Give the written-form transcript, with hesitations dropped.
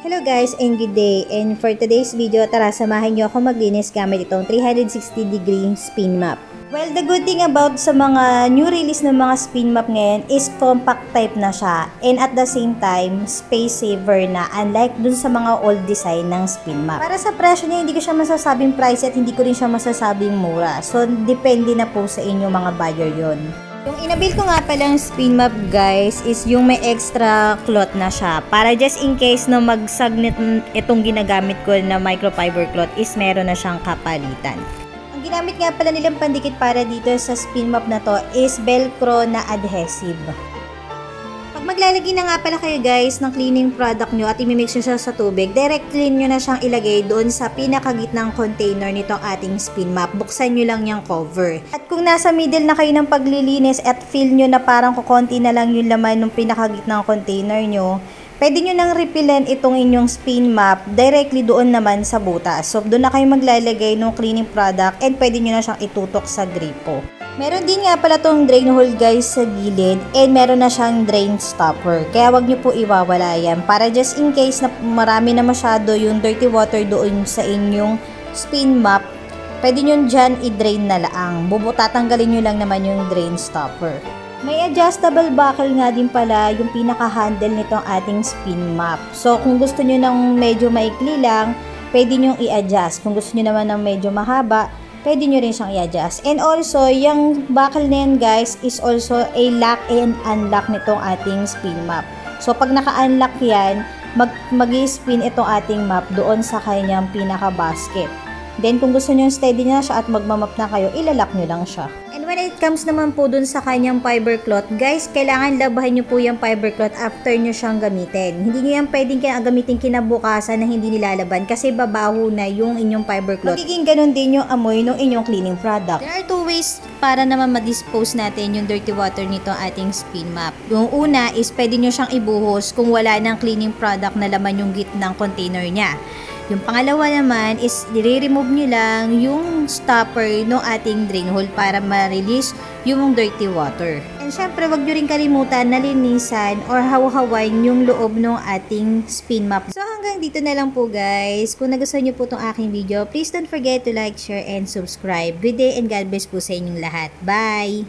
Hello guys and good day, and for today's video, tara samahan nyo ako maglinis gamit itong 360 degree spin mop. Well, the good thing about sa mga new release ng mga spin mop ngayon is compact type na siya, and at the same time, space saver na, unlike dun sa mga old design ng spin mop. Para sa presyo niya, hindi ko siya masasabing price at hindi ko rin siya masasabing mura. So, depende na po sa inyo mga buyer yon. Yung inabil ko nga palang spin mop guys is yung may extra cloth na siya. Para just in case na magsagnit itong ginagamit ko na microfiber cloth is meron na siyang kapalitan. Ang ginamit nga pala nilang pandikit para dito sa spin mop na to is velcro na adhesive. Pag maglalagay na nga pala kayo guys ng cleaning product nyo at imimix nyo siya sa tubig, directly nyo na siyang ilagay doon sa pinakagitnang container nitong ating spin mop. Buksan nyo lang yung cover. At kung nasa middle na kayo ng paglilinis at feel nyo na parang kukonti na lang yung laman ng pinakagitnang container nyo, pwede nyo nang repilan itong inyong spin mop directly doon naman sa butas. So, doon na kayo maglalagay ng cleaning product and pwede nyo na siyang itutok sa gripo. Meron din nga pala tong drain hole guys sa gilid and meron na siyang drain stopper. Kaya wag nyo po iwawala yan para just in case na marami na masyado yung dirty water doon sa inyong spin mop, pwede nyo dyan i-drain na lang. Tatanggalin nyo lang naman yung drain stopper. May adjustable buckle nga din pala yung pinaka-handle nitong ating spin mop. So kung gusto nyo ng medyo maikli lang, pwede nyo i-adjust. Kung gusto nyo naman ng medyo mahaba, pwede nyo rin siyang i-adjust. And also, yung buckle na yan guys is also a lock and unlock nitong ating spin mop. So, pag naka-unlock yan, mag-spin itong ating mop doon sa kanyang pinaka-basket. Then, kung gusto nyo steady na siya at magmamap na kayo, ilalak nyo lang siya. And when it comes naman po dun sa kanyang fiber cloth, guys, kailangan labahan nyo po yung fiber cloth after nyo siyang gamitin. Hindi nyo yan pwedeng gamitin kinabukasan na hindi nilalaban kasi babaho na yung inyong fiber cloth. Magiging ganun din yung amoy ng inyong cleaning product. There are two ways para naman ma-dispose natin yung dirty water nito ating spin mop. Yung una is pwede nyo siyang ibuhos kung wala ng cleaning product na laman yung gitnang container niya. Yung pangalawa naman is i-remove nyo lang yung stopper ng ating drain hole para ma-release yung dirty water. And syempre, wag nyo rin kalimutan na linisan or haw-hawain yung loob ng ating spin mop. So hanggang dito na lang po guys. Kung nagustuhan nyo po itong aking video, please don't forget to like, share, and subscribe. Good day and God bless po sa inyong lahat. Bye!